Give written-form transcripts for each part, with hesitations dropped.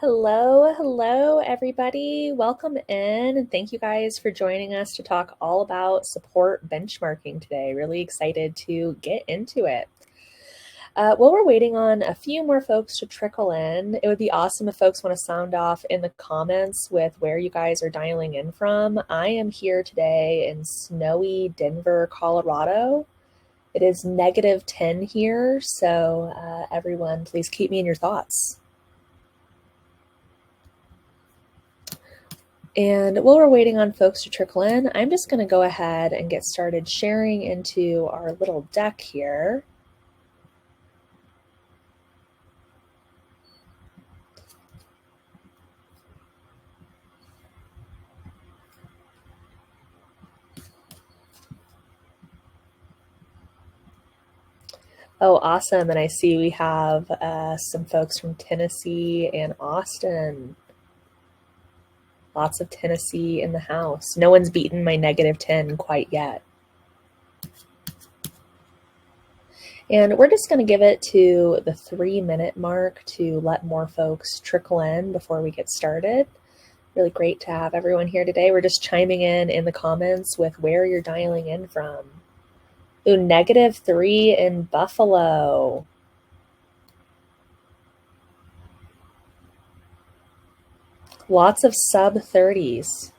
Hello, everybody. Welcome in, and thank you guys for joining us to talk all about support benchmarking today. Really excited to get into it. While we're waiting on a few more folks to trickle in, it would be awesome if folks want to sound off in the comments with where you guys are dialing in from. I am here today in snowy Denver, Colorado. It is -10 here, so everyone, please keep me in your thoughts. And while we're waiting on folks to trickle in, I'm just going to go ahead and get started sharing into our little deck here. Oh, awesome. And I see we have some folks from Tennessee and Austin. Lots of Tennessee in the house. No one's beaten my -10 quite yet. And we're just going to give it to the 3-minute mark to let more folks trickle in before we get started. Really great to have everyone here today. We're just chiming in the comments with where you're dialing in from. Ooh, -3 in Buffalo. Lots of sub-30s.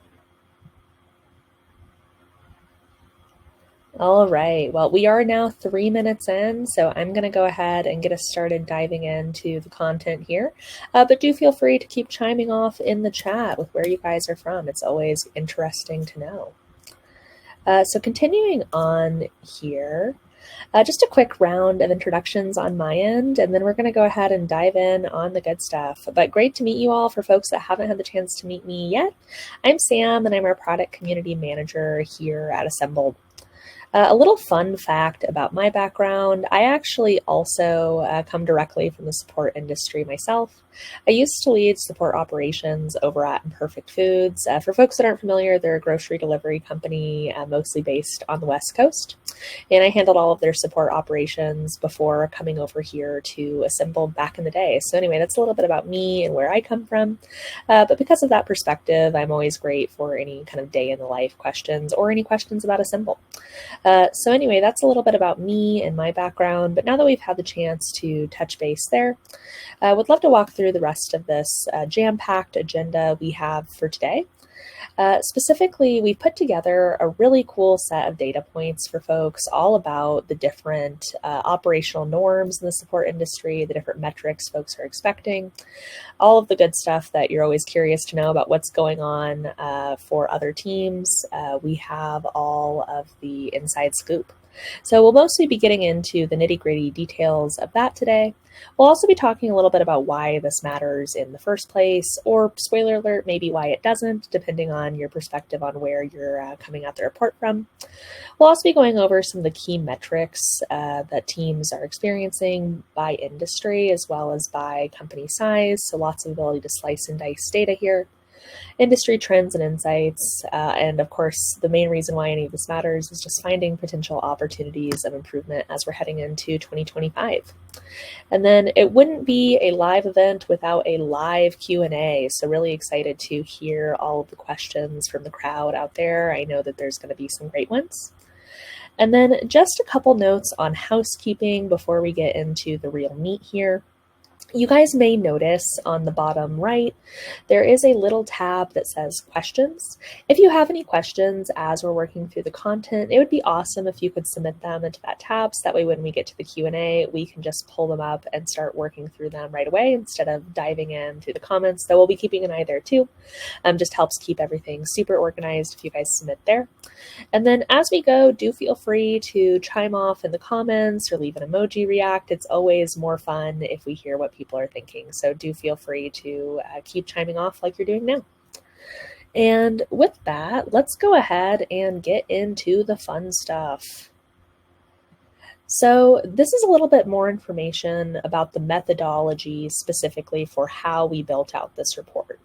All right, well, we are now 3 minutes in, so I'm going to go ahead and get us started diving into the content here. But do feel free to keep chiming off in the chat with where you guys are from. It's always interesting to know. So continuing on here, just a quick round of introductions on my end, and then we're going to go ahead and dive in on the good stuff. But great to meet you all. For folks that haven't had the chance to meet me yet, I'm Sam, and I'm our product community manager here at Assembled. A little fun fact about my background, I actually also come directly from the support industry myself. I used to lead support operations over at Imperfect Foods. For folks that aren't familiar, they're a grocery delivery company mostly based on the West Coast. And I handled all of their support operations before coming over here to Assemble back in the day. So anyway, that's a little bit about me and where I come from. But because of that perspective, I'm always great for any kind of day in the life questions or any questions about Assemble. So anyway, that's a little bit about me and my background. But now that we've had the chance to touch base there, I would love to walk through the rest of this jam-packed agenda we have for today. Specifically, we put together a really cool set of data points for folks all about the different operational norms in the support industry, the different metrics folks are expecting, all of the good stuff that you're always curious to know about what's going on for other teams. We have all of the inside scoop. So we'll mostly be getting into the nitty-gritty details of that today. We'll also be talking a little bit about why this matters in the first place, or spoiler alert, maybe why it doesn't, depending on your perspective on where you're coming at the report from. We'll also be going over some of the key metrics that teams are experiencing by industry as well as by company size, so lots of ability to slice and dice data here. Industry trends and insights, and of course, the main reason why any of this matters is just finding potential opportunities of improvement as we're heading into 2025. And then it wouldn't be a live event without a live Q&A, so really excited to hear all of the questions from the crowd out there. I know that there's going to be some great ones. And then just a couple notes on housekeeping before we get into the real meat here. You guys may notice on the bottom right, there is a little tab that says questions. If you have any questions as we're working through the content, it would be awesome if you could submit them into that tab. So that way when we get to the Q&A, we can just pull them up and start working through them right away instead of diving in through the comments. Though we'll be keeping an eye there too. Just helps keep everything super organized if you guys submit there. And then as we go, do feel free to chime off in the comments or leave an emoji react. It's always more fun if we hear what people are thinking. So do feel free to keep chiming off like you're doing now. And with that, let's go ahead and get into the fun stuff. So this is a little bit more information about the methodology specifically for how we built out this report.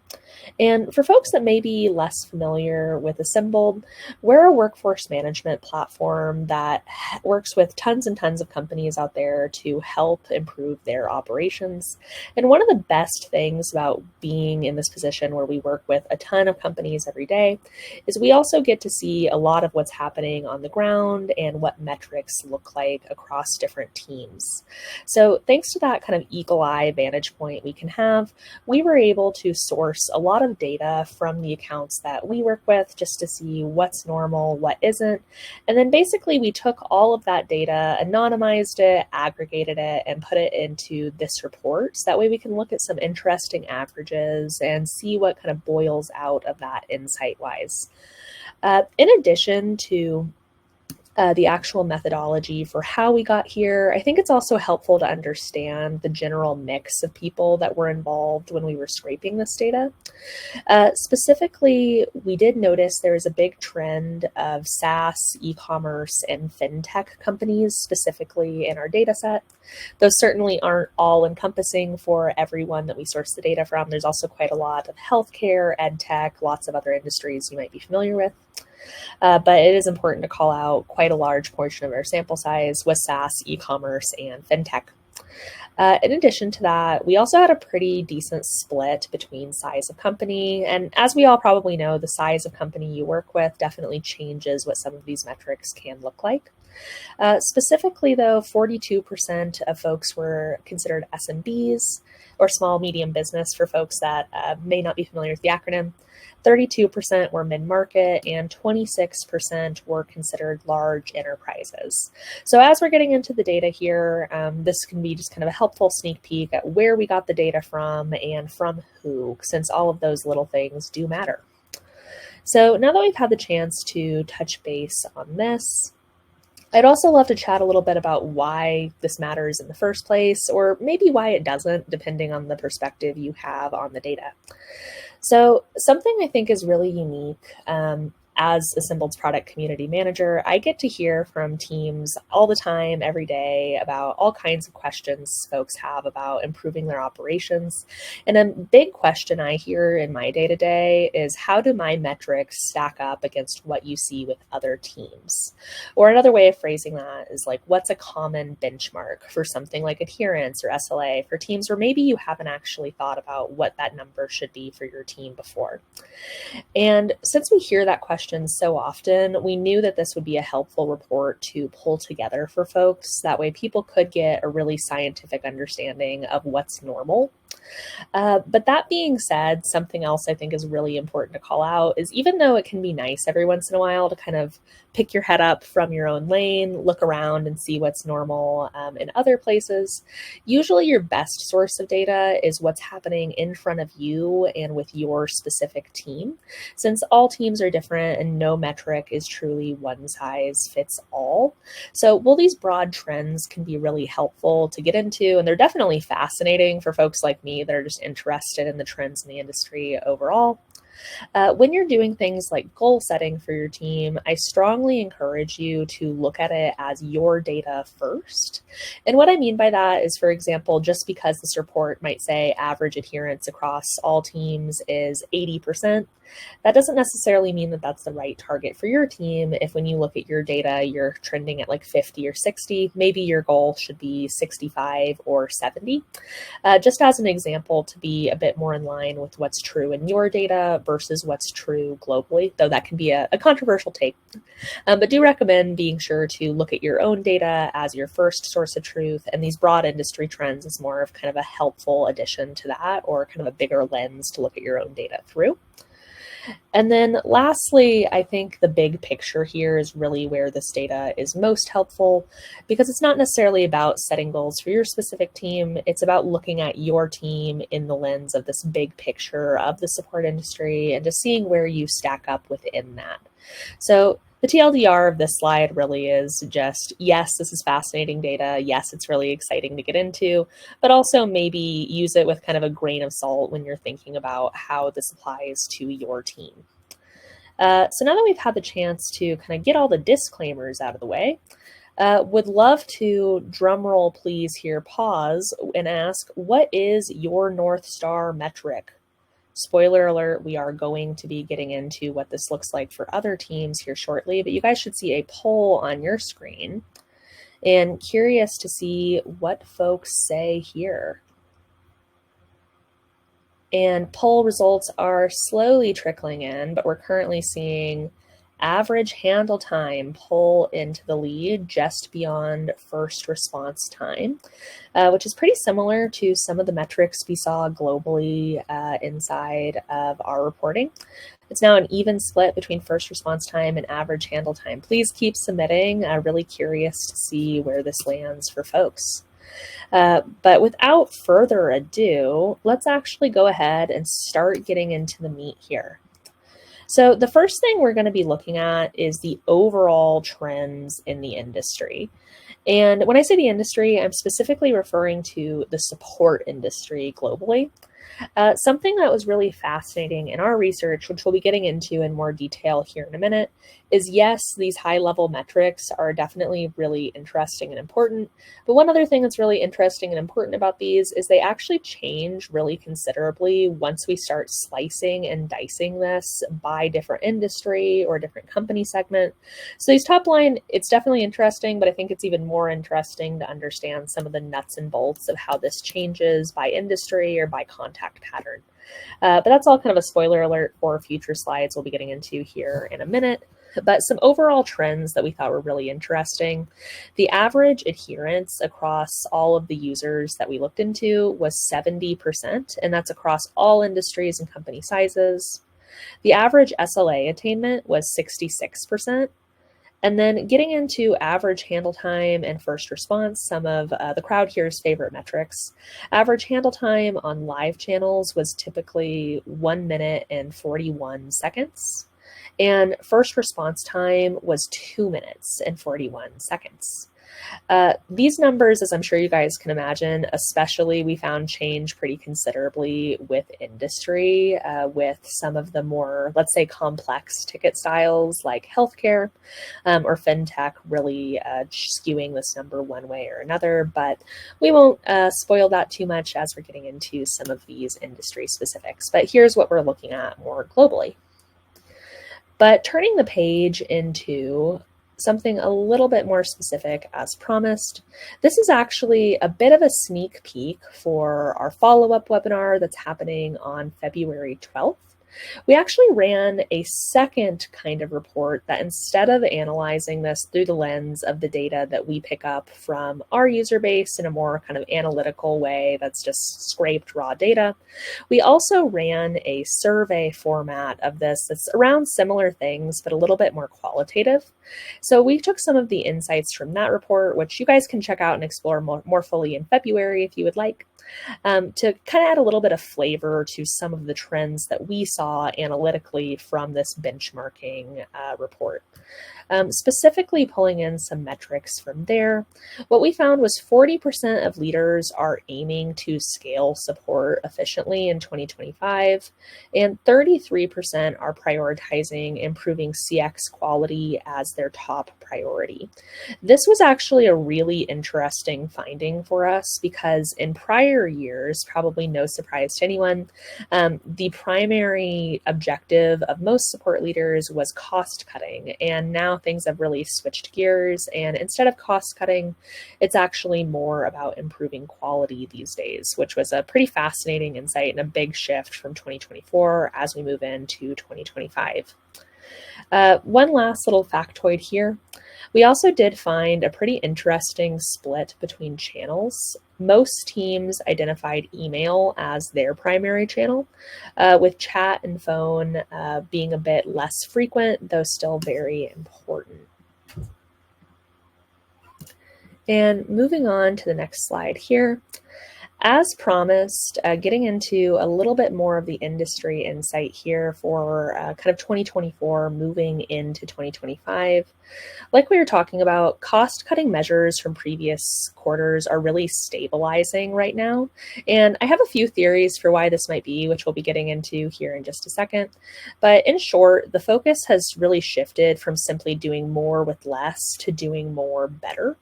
And for folks that may be less familiar with Assembled, we're a workforce management platform that works with tons and tons of companies out there to help improve their operations. And one of the best things about being in this position where we work with a ton of companies every day is we also get to see a lot of what's happening on the ground and what metrics look like across different teams. So thanks to that kind of eagle eye vantage point we can have, we were able to source a lot of data from the accounts that we work with just to see what's normal, what isn't. And then basically we took all of that data, anonymized it, aggregated it, and put it into this report. So that way we can look at some interesting averages and see what kind of boils out of that insight-wise. In addition to the actual methodology for how we got here, I think it's also helpful to understand the general mix of people that were involved when we were scraping this data. Specifically, we did notice there is a big trend of SaaS, e-commerce, and fintech companies specifically in our data set. Those certainly aren't all encompassing for everyone that we source the data from. There's also quite a lot of healthcare, ed tech, lots of other industries you might be familiar with. But it is important to call out quite a large portion of our sample size was SaaS, e-commerce, and fintech. In addition to that, we also had a pretty decent split between size of company. And as we all probably know, the size of company you work with definitely changes what some of these metrics can look like. Specifically, though, 42% of folks were considered SMBs, or small medium business for folks that may not be familiar with the acronym. 32% were mid-market, and 26% were considered large enterprises. So as we're getting into the data here, this can be just kind of a helpful sneak peek at where we got the data from and from who, since all of those little things do matter. So now that we've had the chance to touch base on this, I'd also love to chat a little bit about why this matters in the first place, or maybe why it doesn't, depending on the perspective you have on the data. So something I think is really unique as Assembled's product community manager, I get to hear from teams all the time, every day, about all kinds of questions folks have about improving their operations. And a big question I hear in my day-to-day is, how do my metrics stack up against what you see with other teams? Or another way of phrasing that is like, what's a common benchmark for something like adherence or SLA for teams where maybe you haven't actually thought about what that number should be for your team before? And since we hear that question so often, we knew that this would be a helpful report to pull together for folks. That way people could get a really scientific understanding of what's normal. But that being said, something else I think is really important to call out is, even though it can be nice every once in a while to kind of pick your head up from your own lane, look around and see what's normal in other places, usually your best source of data is what's happening in front of you and with your specific team, since all teams are different and no metric is truly one size fits all. So while these broad trends can be really helpful to get into, and they're definitely fascinating for folks like me that are just interested in the trends in the industry overall, when you're doing things like goal setting for your team, I strongly encourage you to look at it as your data first. And what I mean by that is, for example, just because this report might say average adherence across all teams is 80%, that doesn't necessarily mean that that's the right target for your team. If when you look at your data, you're trending at like 50 or 60, maybe your goal should be 65 or 70. Just as an example, to be a bit more in line with what's true in your data versus what's true globally, though that can be a controversial take. But do recommend being sure to look at your own data as your first source of truth, and these broad industry trends is more of kind of a helpful addition to that, or kind of a bigger lens to look at your own data through. And then lastly, I think the big picture here is really where this data is most helpful, because it's not necessarily about setting goals for your specific team. It's about looking at your team in the lens of this big picture of the support industry and just seeing where you stack up within that. So the TLDR of this slide really is just, yes, this is fascinating data. Yes, it's really exciting to get into, but also maybe use it with kind of a grain of salt when you're thinking about how this applies to your team. So now that we've had the chance to kind of get all the disclaimers out of the way, would love to, drum roll please here, pause and ask, what is your North Star metric? Spoiler alert, we are going to be getting into what this looks like for other teams here shortly, but you guys should see a poll on your screen, and curious to see what folks say here. And poll results are slowly trickling in, but we're currently seeing average handle time pull into the lead just beyond first response time, which is pretty similar to some of the metrics we saw globally inside of our reporting. It's now an even split between first response time and average handle time. Please keep submitting. I'm really curious to see where this lands for folks. But without further ado, let's actually go ahead and start getting into the meat here. So the first thing we're going to be looking at is the overall trends in the industry. And when I say the industry, I'm specifically referring to the support industry globally. Something that was really fascinating in our research, which we'll be getting into in more detail here in a minute, is yes, these high-level metrics are definitely really interesting and important. But one other thing that's really interesting and important about these is they actually change really considerably once we start slicing and dicing this by different industry or different company segment. So these top line, it's definitely interesting, but I think it's even more interesting to understand some of the nuts and bolts of how this changes by industry or by contact pattern. But that's all kind of a spoiler alert for future slides we'll be getting into here in a minute. But some overall trends that we thought were really interesting. The average adherence across all of the users that we looked into was 70%, and that's across all industries and company sizes. The average SLA attainment was 66%. And then getting into average handle time and first response, some of the crowd here's favorite metrics. Average handle time on live channels was typically 1 minute and 41 seconds. And first response time was 2 minutes and 41 seconds. These numbers, as I'm sure you guys can imagine, especially we found change pretty considerably with industry, with some of the more, let's say, complex ticket styles like healthcare or fintech really skewing this number one way or another. But we won't spoil that too much as we're getting into some of these industry specifics. But here's what we're looking at more globally. But turning the page into something a little bit more specific as promised, this is actually a bit of a sneak peek for our follow-up webinar that's happening on February 12th. We actually ran a second kind of report that instead of analyzing this through the lens of the data that we pick up from our user base in a more kind of analytical way that's just scraped raw data, we also ran a survey format of this that's around similar things, but a little bit more qualitative. So we took some of the insights from that report, which you guys can check out and explore more fully in February if you would like, to kind of add a little bit of flavor to some of the trends that we saw analytically from this benchmarking report. Specifically pulling in some metrics from there, what we found was 40% of leaders are aiming to scale support efficiently in 2025, and 33% are prioritizing improving CX quality as their top priority. This was actually a really interesting finding for us because in prior years, probably no surprise to anyone, the primary objective of most support leaders was cost cutting, and now things have really switched gears, and instead of cost cutting, it's actually more about improving quality these days, which was a pretty fascinating insight and a big shift from 2024 as we move into 2025. One last little factoid here. We also did find a pretty interesting split between channels. Most teams identified email as their primary channel, with chat and phone being a bit less frequent, though still very important. And moving on to the next slide here. As promised, getting into a little bit more of the industry insight here for kind of 2024 moving into 2025. Like we were talking about, cost-cutting measures from previous quarters are really stabilizing right now. And I have a few theories for why this might be, which we'll be getting into here in just a second. But in short, the focus has really shifted from simply doing more with less to doing more better.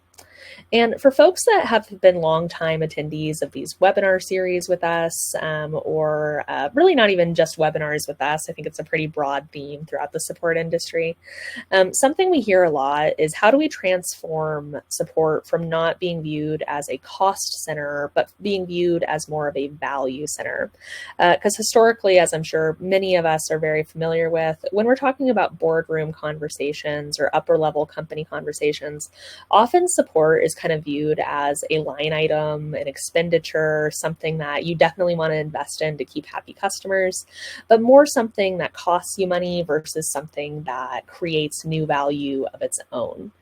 And for folks that have been longtime attendees of these webinar series with us, or really not even just webinars with us, I think it's a pretty broad theme throughout the support industry. Something we hear a lot is how do we transform support from not being viewed as a cost center, but being viewed as more of a value center? Because historically, as I'm sure many of us are very familiar with, when we're talking about boardroom conversations or upper level company conversations, often support is kind of viewed as a line item, an expenditure, something that you definitely want to invest in to keep happy customers, but more something that costs you money versus something that creates new value of its own.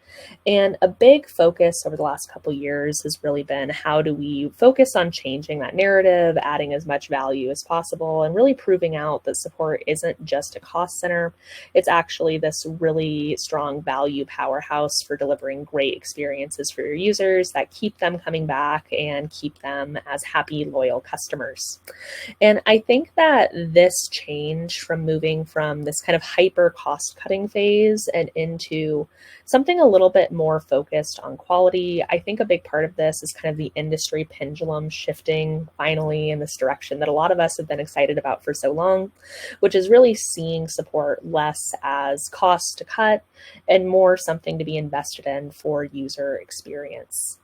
And a big focus over the last couple of years has really been how do we focus on changing that narrative, adding as much value as possible, and really proving out that support isn't just a cost center. It's actually this really strong value powerhouse for delivering great experiences for your users that keep them coming back and keep them as happy, loyal customers. And I think that this change from moving from this kind of hyper cost cutting phase and into something a little bit more focused on quality, I think a big part of this is kind of the industry pendulum shifting finally in this direction that a lot of us have been excited about for so long, which is really seeing support less as cost to cut and more something to be invested in for user experience.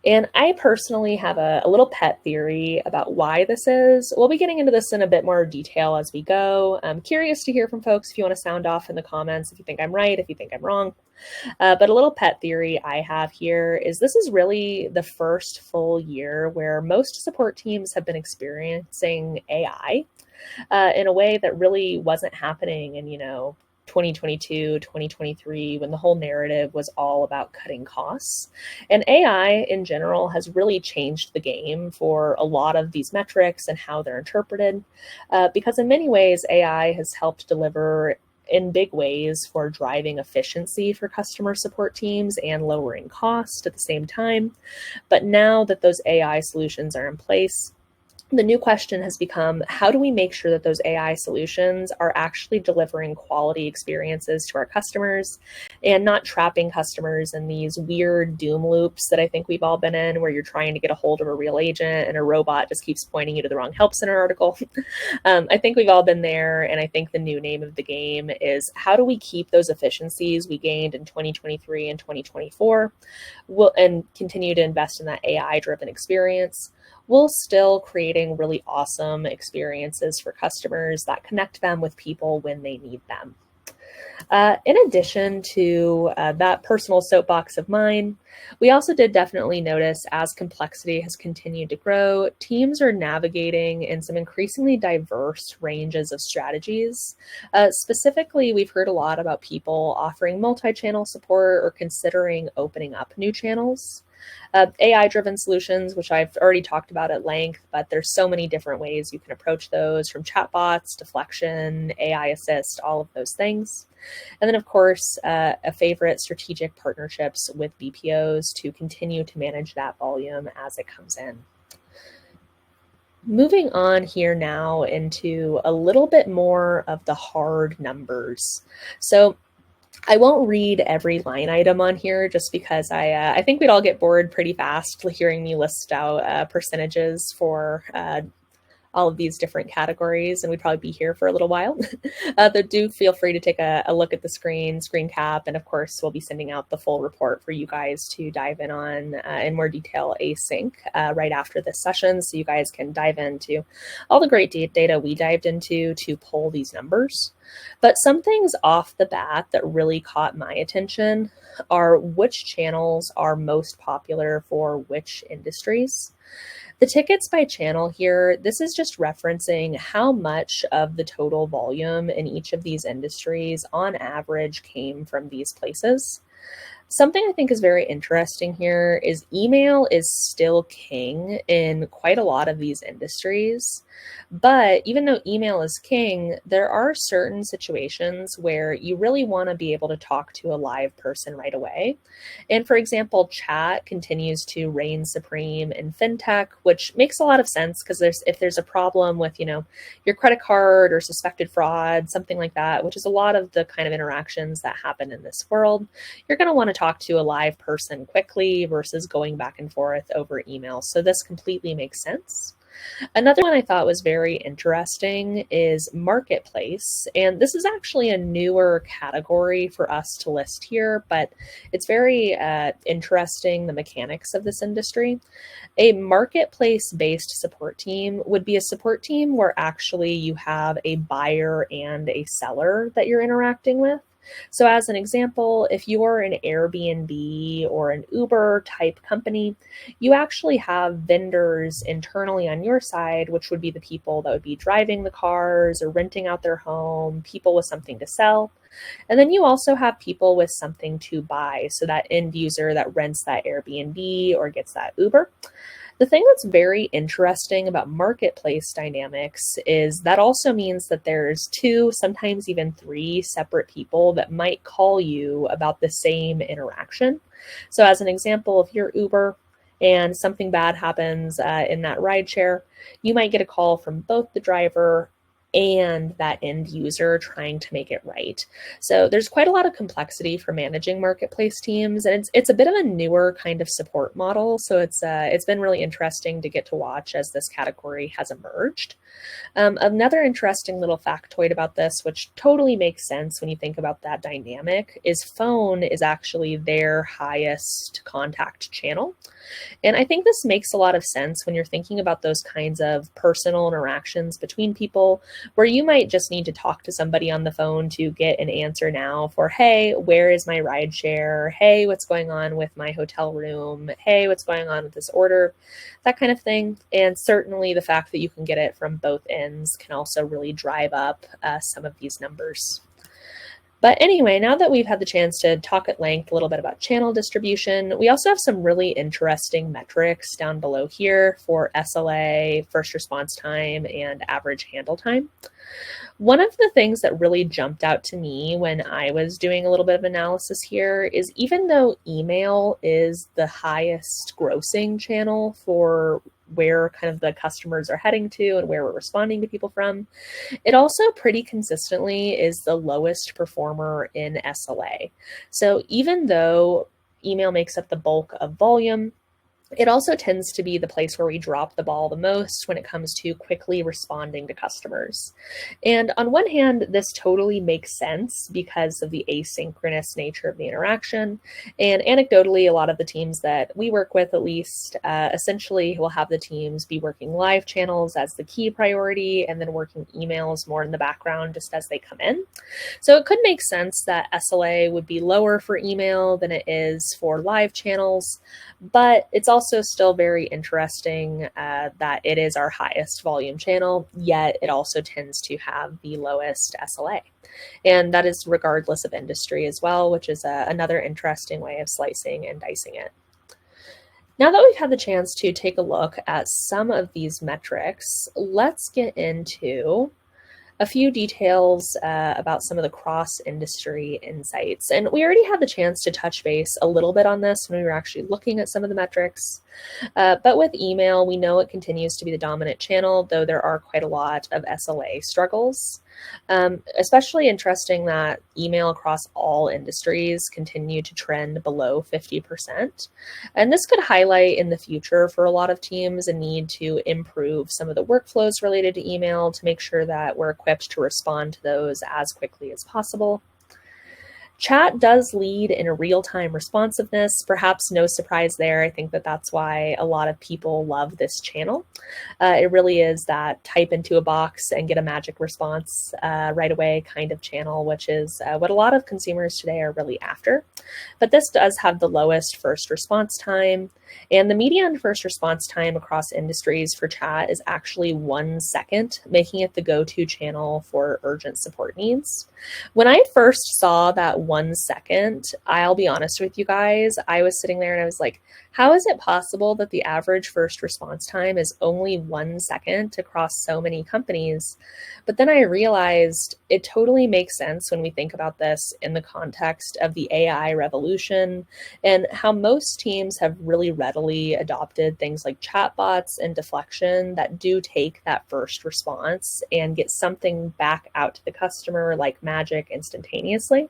And I personally have a little pet theory about why this is. We'll be getting into this in a bit more detail as we go. I'm curious to hear from folks if you want to sound off in the comments, if you think I'm right, if you think I'm wrong. But a little pet theory I have here is this is really the first full year where most support teams have been experiencing AI in a way that really wasn't happening in, 2022, 2023, when the whole narrative was all about cutting costs. And AI in general has really changed the game for a lot of these metrics and how they're interpreted, because in many ways, AI has helped deliver in big ways for driving efficiency for customer support teams and lowering cost at the same time. But now that those AI solutions are in place, the new question has become, how do we make sure that those AI solutions are actually delivering quality experiences to our customers and not trapping customers in these weird doom loops that I think we've all been in, where you're trying to get a hold of a real agent and a robot just keeps pointing you to the wrong help center article. I think we've all been there. And I think the new name of the game is how do we keep those efficiencies we gained in 2023 and 2024 and continue to invest in that AI-driven experience, while still creating really awesome experiences for customers that connect them with people when they need them. In addition to that personal soapbox of mine, we also did definitely notice as complexity has continued to grow, teams are navigating in some increasingly diverse ranges of strategies. Specifically, we've heard a lot about people offering multi-channel support or considering opening up new channels. AI-driven solutions, which I've already talked about at length, but there's so many different ways you can approach those, from chatbots, deflection, AI assist, all of those things. And then, of course, a favorite, strategic partnerships with BPOs to continue to manage that volume as it comes in. Moving on here now into a little bit more of the hard numbers. So I won't read every line item on here just because I think we'd all get bored pretty fast hearing me list out percentages for all of these different categories, and we'd probably be here for a little while. But do feel free to take a look at the screen cap, and of course, we'll be sending out the full report for you guys to dive in on in more detail async right after this session, so you guys can dive into all the great data we dived into to pull these numbers. But some things off the bat that really caught my attention are which channels are most popular for which industries. The tickets by channel here, this is just referencing how much of the total volume in each of these industries on average came from these places. Something I think is very interesting here is email is still king in quite a lot of these industries. But even though email is king, there are certain situations where you really want to be able to talk to a live person right away. And for example, chat continues to reign supreme in fintech, which makes a lot of sense because if there's a problem with, your credit card or suspected fraud, something like that, which is a lot of the kind of interactions that happen in this world, you're going to want to talk to a live person quickly versus going back and forth over email. So this completely makes sense. Another one I thought was very interesting is marketplace. And this is actually a newer category for us to list here, but it's very interesting, the mechanics of this industry. A marketplace based support team would be a support team where actually you have a buyer and a seller that you're interacting with. So, as an example, if you're an Airbnb or an Uber type company, you actually have vendors internally on your side, which would be the people that would be driving the cars or renting out their home, people with something to sell. And then you also have people with something to buy. So, that end user that rents that Airbnb or gets that Uber. The thing that's very interesting about marketplace dynamics is that also means that there's two, sometimes even three separate people that might call you about the same interaction. So as an example, if you're Uber and something bad happens in that rideshare, you might get a call from both the driver and that end user trying to make it right. So there's quite a lot of complexity for managing marketplace teams, and it's a bit of a newer kind of support model. So it's been really interesting to get to watch as this category has emerged. Another interesting little factoid about this, which totally makes sense when you think about that dynamic, is phone is actually their highest contact channel. And I think this makes a lot of sense when you're thinking about those kinds of personal interactions between people where you might just need to talk to somebody on the phone to get an answer now for, hey, where is my ride share? Hey, what's going on with my hotel room? Hey, what's going on with this order? That kind of thing. And certainly the fact that you can get it from both ends can also really drive up some of these numbers. But anyway, now that we've had the chance to talk at length a little bit about channel distribution, we also have some really interesting metrics down below here for SLA, first response time, and average handle time. One of the things that really jumped out to me when I was doing a little bit of analysis here is even though email is the highest grossing channel for where kind of the customers are heading to and where we're responding to people from, it also pretty consistently is the lowest performer in SLA. So even though email makes up the bulk of volume, it also tends to be the place where we drop the ball the most when it comes to quickly responding to customers. And on one hand, this totally makes sense because of the asynchronous nature of the interaction. And anecdotally, a lot of the teams that we work with, at least, essentially will have the teams be working live channels as the key priority and then working emails more in the background just as they come in. So it could make sense that SLA would be lower for email than it is for live channels, but it's also still very interesting that it is our highest volume channel, yet it also tends to have the lowest SLA. And that is regardless of industry as well, which is another interesting way of slicing and dicing it. Now that we've had the chance to take a look at some of these metrics, let's get into a few details about some of the cross-industry insights. And we already had the chance to touch base a little bit on this when we were actually looking at some of the metrics. But with email, we know it continues to be the dominant channel, though there are quite a lot of SLA struggles. Especially interesting that email across all industries continue to trend below 50%. And this could highlight in the future for a lot of teams a need to improve some of the workflows related to email to make sure that we're equipped to respond to those as quickly as possible. Chat does lead in a real-time responsiveness, perhaps no surprise there. I think that that's why a lot of people love this channel. It really is that type into a box and get a magic response right away kind of channel, which is what a lot of consumers today are really after. But this does have the lowest first response time, and the median first response time across industries for chat is actually 1 second, making it the go-to channel for urgent support needs. When I first saw that 1 second. I'll be honest with you guys. I was sitting there and I was like, how is it possible that the average first response time is only 1 second across so many companies? But then I realized it totally makes sense when we think about this in the context of the AI revolution and how most teams have really readily adopted things like chatbots and deflection that do take that first response and get something back out to the customer like magic instantaneously.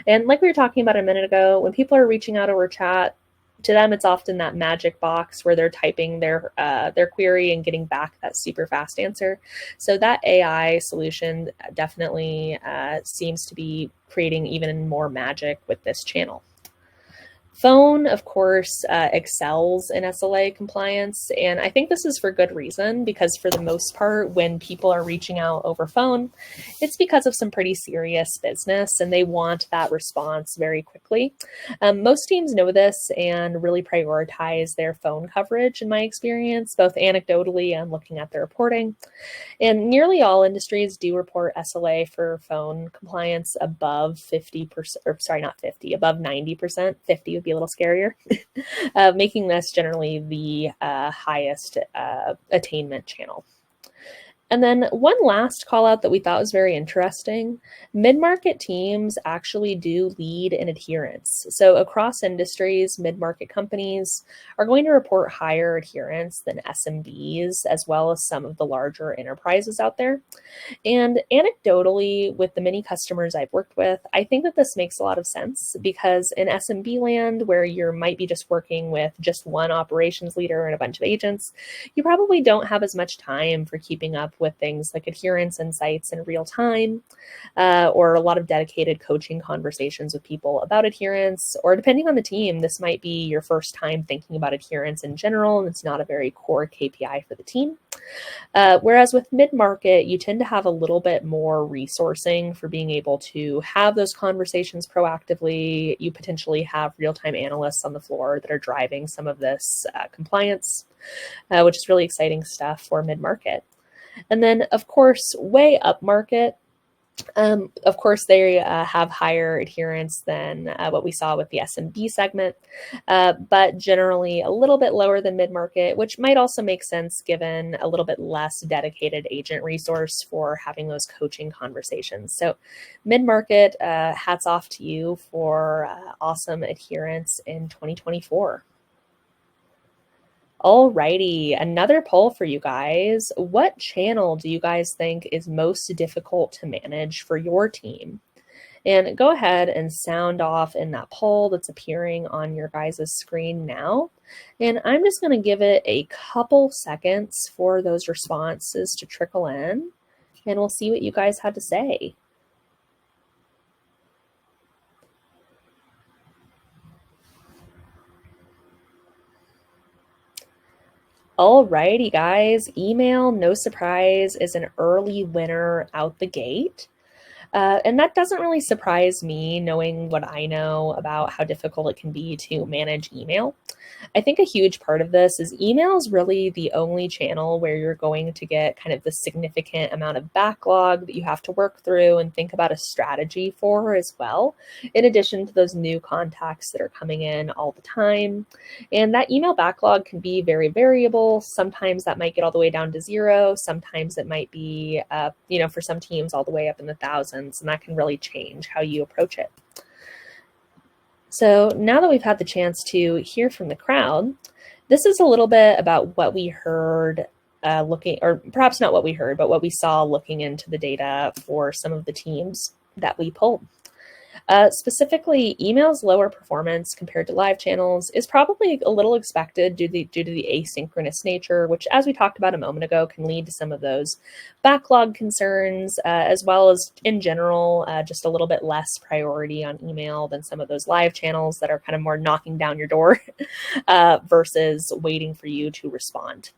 And like we were talking about a minute ago, when people are reaching out over chat, to them it's often that magic box where they're typing their query and getting back that super fast answer. So that AI solution definitely seems to be creating even more magic with this channel. Phone, of course, excels in SLA compliance, and I think this is for good reason, because for the most part, when people are reaching out over phone, it's because of some pretty serious business, and they want that response very quickly. Most teams know this and really prioritize their phone coverage, in my experience, both anecdotally and looking at the reporting. And nearly all industries do report SLA for phone compliance above 50%, or sorry, not 50, above 90%. 50 would be a little scarier, making this generally the highest attainment channel. And then one last call out that we thought was very interesting, mid-market teams actually do lead in adherence. So across industries, mid-market companies are going to report higher adherence than SMBs, as well as some of the larger enterprises out there. And anecdotally, with the many customers I've worked with, I think that this makes a lot of sense, because in SMB land, where you might be just working with just one operations leader and a bunch of agents, you probably don't have as much time for keeping up with things like adherence insights in real time, or a lot of dedicated coaching conversations with people about adherence, or depending on the team, this might be your first time thinking about adherence in general, and it's not a very core KPI for the team. Whereas with mid-market, you tend to have a little bit more resourcing for being able to have those conversations proactively. You potentially have real-time analysts on the floor that are driving some of this compliance, which is really exciting stuff for mid-market. And then, of course, way up market, of course, they have higher adherence than what we saw with the SMB segment, but generally a little bit lower than mid-market, which might also make sense given a little bit less dedicated agent resource for having those coaching conversations. So mid-market, hats off to you for awesome adherence in 2024. Alrighty, another poll for you guys. What channel do you guys think is most difficult to manage for your team? And go ahead and sound off in that poll that's appearing on your guys' screen now. And I'm just going to give it a couple seconds for those responses to trickle in, and we'll see what you guys had to say. Alrighty, guys. Email, no surprise, is an early winner out the gate. And that doesn't really surprise me, knowing what I know about how difficult it can be to manage email. I think a huge part of this is email is really the only channel where you're going to get kind of the significant amount of backlog that you have to work through and think about a strategy for as well, in addition to those new contacts that are coming in all the time. And that email backlog can be very variable. Sometimes that might get all the way down to 0. Sometimes it might be, for some teams all the way up in the thousands, and that can really change how you approach it. So now that we've had the chance to hear from the crowd, this is a little bit about what we heard or perhaps not what we heard, but what we saw looking into the data for some of the teams that we polled. Specifically, email's lower performance compared to live channels is probably a little expected due to the asynchronous nature, which, as we talked about a moment ago, can lead to some of those backlog concerns, as well as, in general, just a little bit less priority on email than some of those live channels that are kind of more knocking down your door versus waiting for you to respond.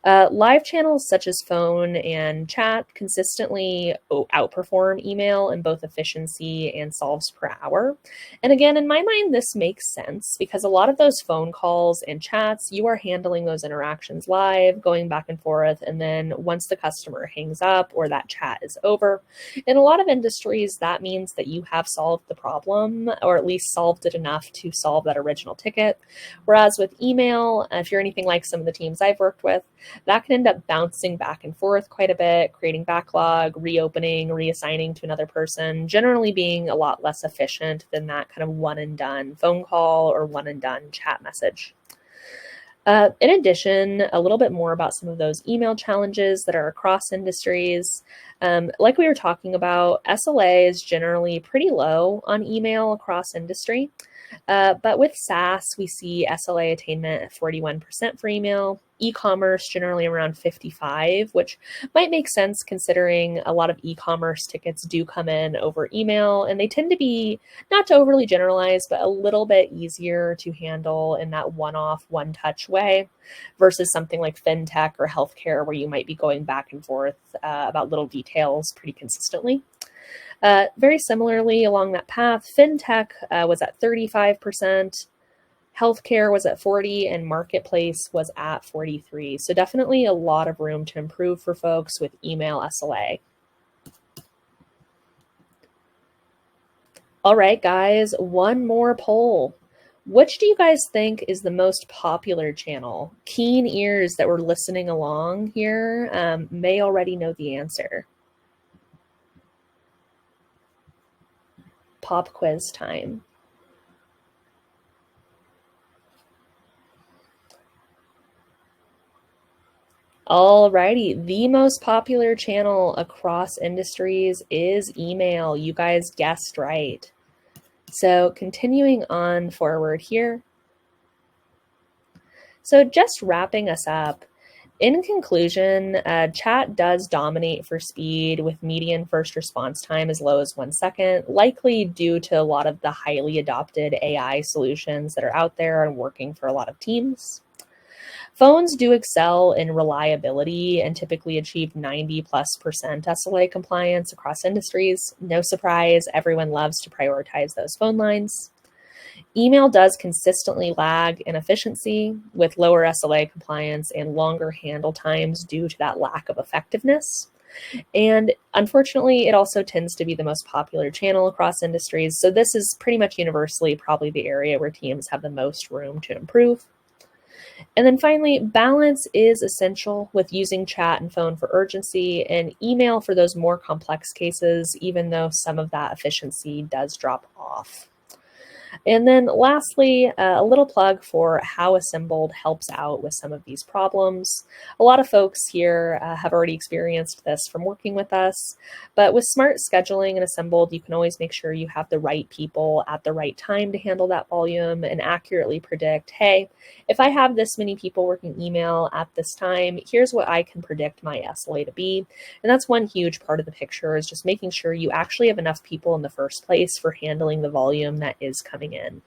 Live channels such as phone and chat consistently outperform email in both efficiency and solves per hour. And again, in my mind, this makes sense because a lot of those phone calls and chats, you are handling those interactions live, going back and forth. And then once the customer hangs up or that chat is over, in a lot of industries, that means that you have solved the problem or at least solved it enough to solve that original ticket. Whereas with email, if you're anything like some of the teams I've worked with, that can end up bouncing back and forth quite a bit, creating backlog, reopening, reassigning to another person, generally being a lot less efficient than that kind of one and done phone call or one and done chat message. In addition, a little bit more about some of those email challenges that are across industries. Like we were talking about, SLA is generally pretty low on email across industry. But with SaaS, we see SLA attainment at 41% for email, e-commerce generally around 55, which might make sense considering a lot of e-commerce tickets do come in over email, and they tend to be, not to overly generalize, but a little bit easier to handle in that one-off, one-touch way versus something like fintech or healthcare where you might be going back and forth about little details pretty consistently. Very similarly, along that path, fintech was at 35%, healthcare was at 40, and marketplace was at 43. So definitely a lot of room to improve for folks with email SLA. All right, guys, one more poll. Which do you guys think is the most popular channel? Keen ears that were listening along here may already know the answer. Pop quiz time. Alrighty, the most popular channel across industries is email. You guys guessed right. So continuing on forward here. So just wrapping us up, in conclusion, chat does dominate for speed with median first response time as low as 1 second, likely due to a lot of the highly adopted AI solutions that are out there and working for a lot of teams. Phones do excel in reliability and typically achieve 90+% SLA compliance across industries. No surprise, everyone loves to prioritize those phone lines. Email does consistently lag in efficiency with lower SLA compliance and longer handle times due to that lack of effectiveness. And unfortunately, it also tends to be the most popular channel across industries. So this is pretty much universally probably the area where teams have the most room to improve. And then finally, balance is essential with using chat and phone for urgency and email for those more complex cases, even though some of that efficiency does drop off. And then lastly, a little plug for how Assembled helps out with some of these problems. A lot of folks here have already experienced this from working with us, but with smart scheduling and Assembled, you can always make sure you have the right people at the right time to handle that volume and accurately predict, hey, if I have this many people working email at this time, here's what I can predict my SLA to be. And that's one huge part of the picture, is just making sure you actually have enough people in the first place for handling the volume that is coming in.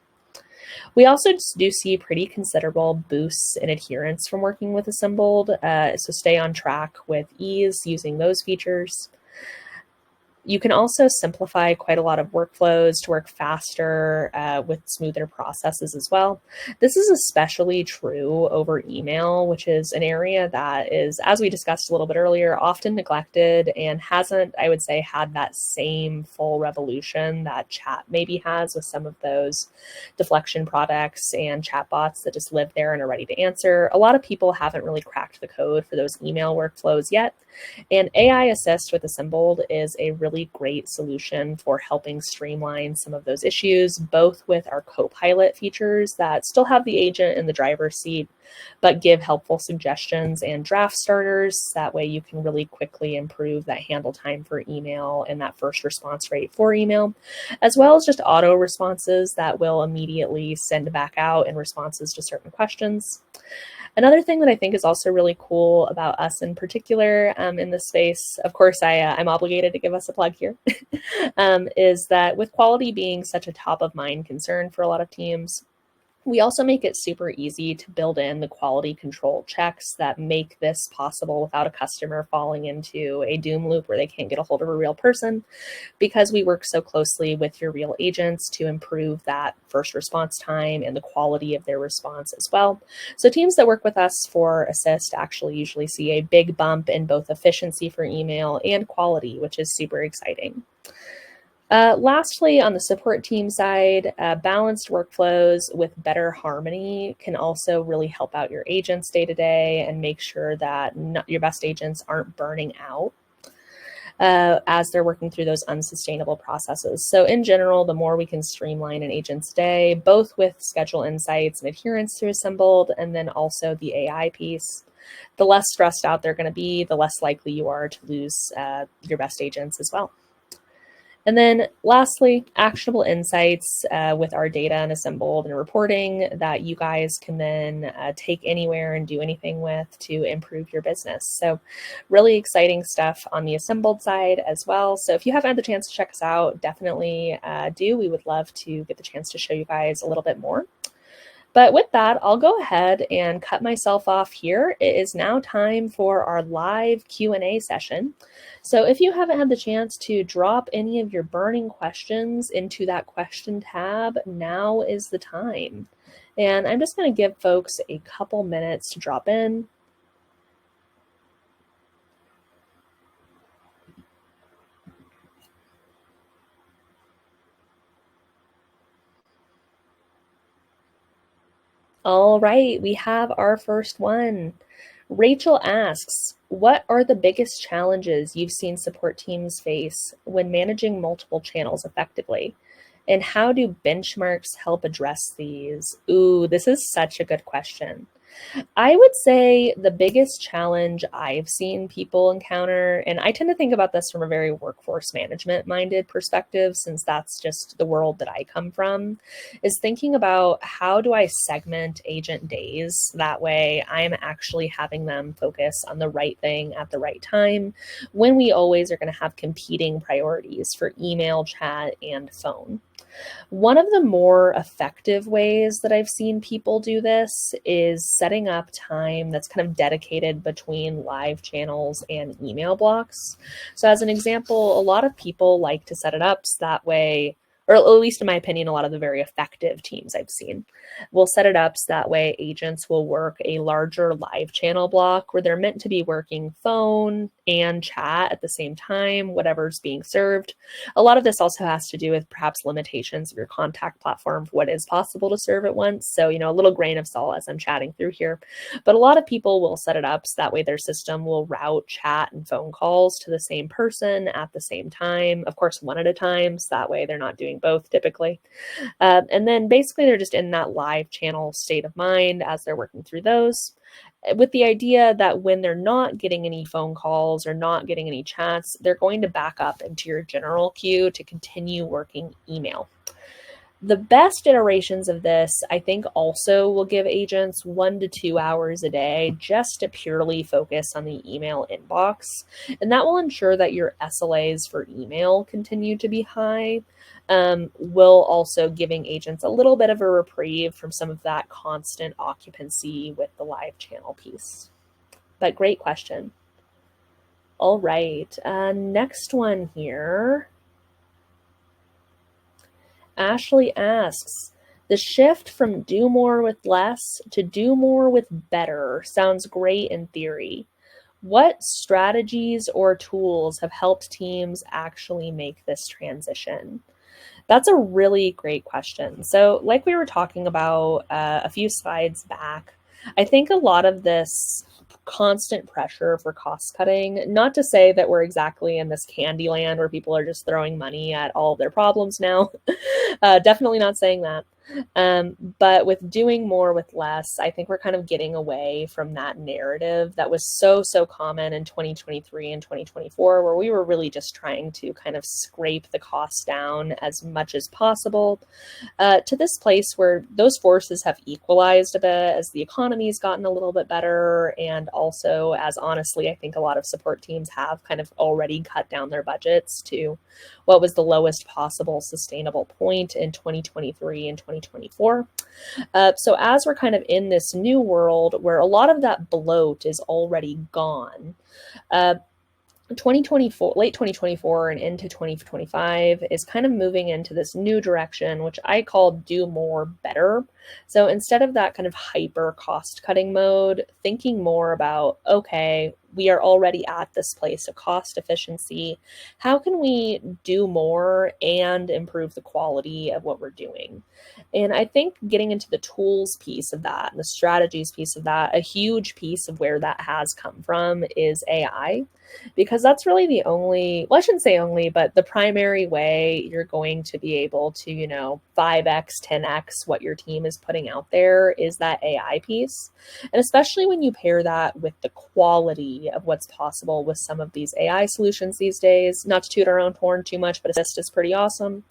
We also do see pretty considerable boosts in adherence from working with Assembled, so stay on track with ease using those features. You can also simplify quite a lot of workflows to work faster with smoother processes as well. This is especially true over email, which is an area that is, as we discussed a little bit earlier, often neglected and hasn't, I would say, had that same full revolution that chat maybe has with some of those deflection products and chatbots that just live there and are ready to answer. A lot of people haven't really cracked the code for those email workflows yet. And AI Assist with Assembled is a really great solution for helping streamline some of those issues, both with our Copilot features that still have the agent in the driver's seat, but give helpful suggestions and draft starters. That way you can really quickly improve that handle time for email and that first response rate for email, as well as just auto responses that will immediately send back out in responses to certain questions. Another thing that I think is also really cool about us in particular in this space, of course, I'm obligated to give us a plug here, is that with quality being such a top of mind concern for a lot of teams, We also make it super easy to build in the quality control checks that make this possible without a customer falling into a doom loop where they can't get a hold of a real person, because we work so closely with your real agents to improve that first response time and the quality of their response as well. So teams that work with us for Assist actually usually see a big bump in both efficiency for email and quality, which is super exciting. Lastly, on the support team side, balanced workflows with better harmony can also really help out your agents day to day and make sure that your best agents aren't burning out as they're working through those unsustainable processes. So in general, the more we can streamline an agent's day, both with schedule insights and adherence to Assembled, and then also the AI piece, the less stressed out they're going to be, the less likely you are to lose your best agents as well. And then lastly, actionable insights with our data and Assembled and reporting that you guys can then take anywhere and do anything with to improve your business. So really exciting stuff on the Assembled side as well. So if you haven't had the chance to check us out, definitely do. We would love to get the chance to show you guys a little bit more. But with that, I'll go ahead and cut myself off here. It is now time for our live Q&A session. So if you haven't had the chance to drop any of your burning questions into that question tab, now is the time. And I'm just going to give folks a couple minutes to drop in. All right, we have our first one. Rachel asks, what are the biggest challenges you've seen support teams face when managing multiple channels effectively? And how do benchmarks help address these? Ooh, this is such a good question. I would say the biggest challenge I've seen people encounter, and I tend to think about this from a very workforce management minded perspective, since that's just the world that I come from, is thinking about how do I segment agent days? That way I'm actually having them focus on the right thing at the right time, when we always are going to have competing priorities for email, chat, and phone. One of the more effective ways that I've seen people do this is setting up time that's kind of dedicated between live channels and email blocks. So as an example, a lot of people like to set it up so that way, or at least in my opinion, a lot of the very effective teams I've seen will set it up so that way agents will work a larger live channel block where they're meant to be working phone and chat at the same time, whatever's being served. A lot of this also has to do with perhaps limitations of your contact platform for what is possible to serve at once. So, a little grain of salt as I'm chatting through here. But a lot of people will set it up so that way their system will route chat and phone calls to the same person at the same time, of course, one at a time. So that way they're not doing both typically. And then basically they're just in that live channel state of mind as they're working through those, with the idea that when they're not getting any phone calls or not getting any chats, they're going to back up into your general queue to continue working email. The best iterations of this, I think, also will give agents 1 to 2 hours a day just to purely focus on the email inbox. And that will ensure that your SLAs for email continue to be high, while also giving agents a little bit of a reprieve from some of that constant occupancy with the live channel piece. But great question. All right, next one here. Ashley asks, the shift from do more with less to do more with better sounds great in theory. What strategies or tools have helped teams actually make this transition? That's a really great question. So like we were talking about a few slides back, I think a lot of this constant pressure for cost cutting, not to say that we're exactly in this candy land where people are just throwing money at all of their problems now. Definitely not saying that. But with doing more with less, I think we're kind of getting away from that narrative that was so common in 2023 and 2024, where we were really just trying to kind of scrape the costs down as much as possible, to this place where those forces have equalized a bit as the economy's gotten a little bit better. And also, as honestly, I think a lot of support teams have kind of already cut down their budgets to what was the lowest possible sustainable point in 2023 and 2024. So as we're kind of in this new world where a lot of that bloat is already gone, 2024, late 2024 and into 2025 is kind of moving into this new direction, which I call do more better. So instead of that kind of hyper cost cutting mode, thinking more about, okay, we are already at this place of cost efficiency. How can we do more and improve the quality of what we're doing? And I think getting into the tools piece of that and the strategies piece of that, a huge piece of where that has come from is AI, because that's really the only, well, I shouldn't say only, but the primary way you're going to be able to, 5x, 10x what your team is putting out there is that AI piece. And especially when you pair that with the quality of what's possible with some of these AI solutions these days, not to toot our own horn too much, but Assist is pretty awesome.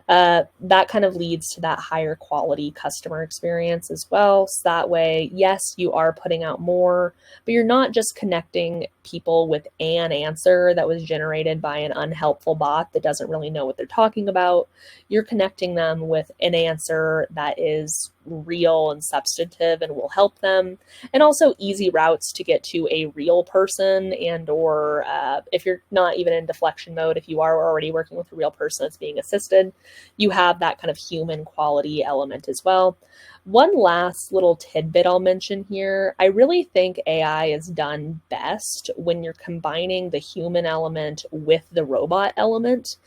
That kind of leads to that higher quality customer experience as well. So that way, yes, you are putting out more, but you're not just connecting people with an answer that was generated by an unhelpful bot that doesn't really know what they're talking about. You're connecting them with an answer that is real and substantive and will help them, and also easy routes to get to a real person, and or if you're not even in deflection mode, if you are already working with a real person that's being assisted, you have that kind of human quality element as well. One last little tidbit I'll mention here. I really think AI is done best when you're combining the human element with the robot element.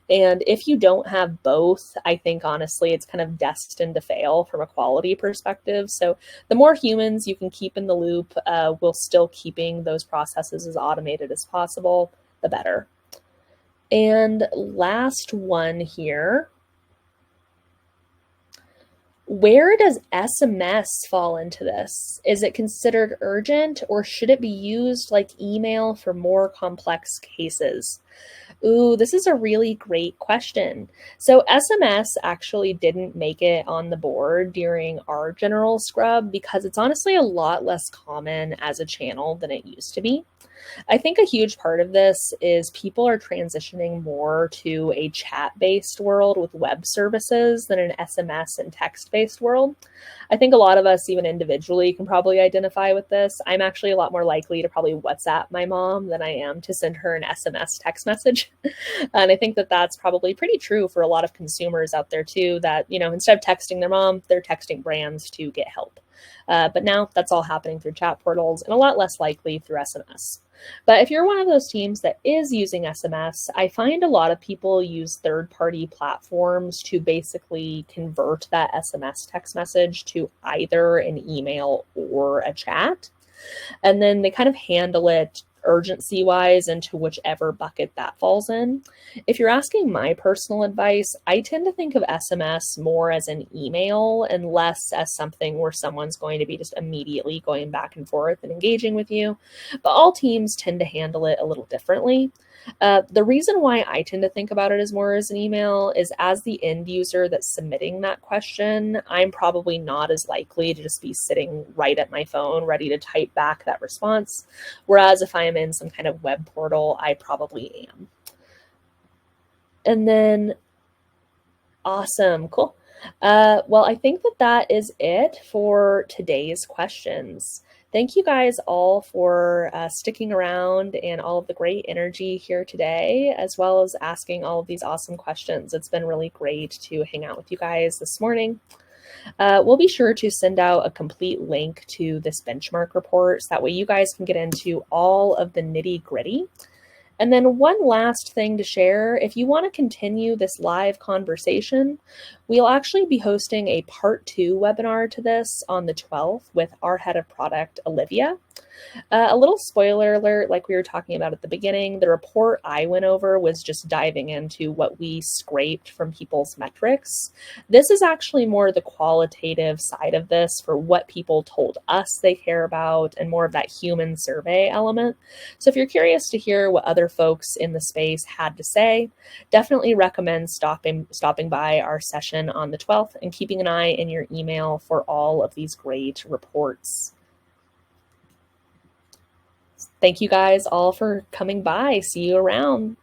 And if you don't have both, I think honestly it's kind of destined to fail from a quality perspective. So the more humans you can keep in the loop while still keeping those processes as automated as possible, the better. And last one here. Where does SMS fall into this? Is it considered urgent, or should it be used like email for more complex cases? Ooh, this is a really great question. So SMS actually didn't make it on the board during our general scrub because it's honestly a lot less common as a channel than it used to be. I think a huge part of this is people are transitioning more to a chat-based world with web services than an SMS and text-based world. I think a lot of us, even individually, can probably identify with this. I'm actually a lot more likely to probably WhatsApp my mom than I am to send her an SMS text message. And I think that that's probably pretty true for a lot of consumers out there too, that, instead of texting their mom, they're texting brands to get help. But now that's all happening through chat portals and a lot less likely through SMS. But if you're one of those teams that is using SMS, I find a lot of people use third-party platforms to basically convert that SMS text message to either an email or a chat. And then they kind of handle it urgency wise into whichever bucket that falls in. If you're asking my personal advice, I tend to think of SMS more as an email and less as something where someone's going to be just immediately going back and forth and engaging with you. But all teams tend to handle it a little differently. The reason why I tend to think about it as more as an email is as the end user that's submitting that question, I'm probably not as likely to just be sitting right at my phone ready to type back that response. Whereas if I'm in some kind of web portal, I probably am. And then, awesome, cool. Well, I think that is it for today's questions. Thank you guys all for sticking around and all of the great energy here today, as well as asking all of these awesome questions. It's been really great to hang out with you guys this morning. We'll be sure to send out a complete link to this benchmark report, so that way you guys can get into all of the nitty-gritty. And then one last thing to share, if you want to continue this live conversation, we'll actually be hosting a part 2 webinar to this on the 12th with our head of product, Olivia. A little spoiler alert, like we were talking about at the beginning, the report I went over was just diving into what we scraped from people's metrics. This is actually more the qualitative side of this for what people told us they care about and more of that human survey element. So if you're curious to hear what other folks in the space had to say, definitely recommend stopping by our session on the 12th and keeping an eye in your email for all of these great reports. Thank you guys all for coming by. See you around.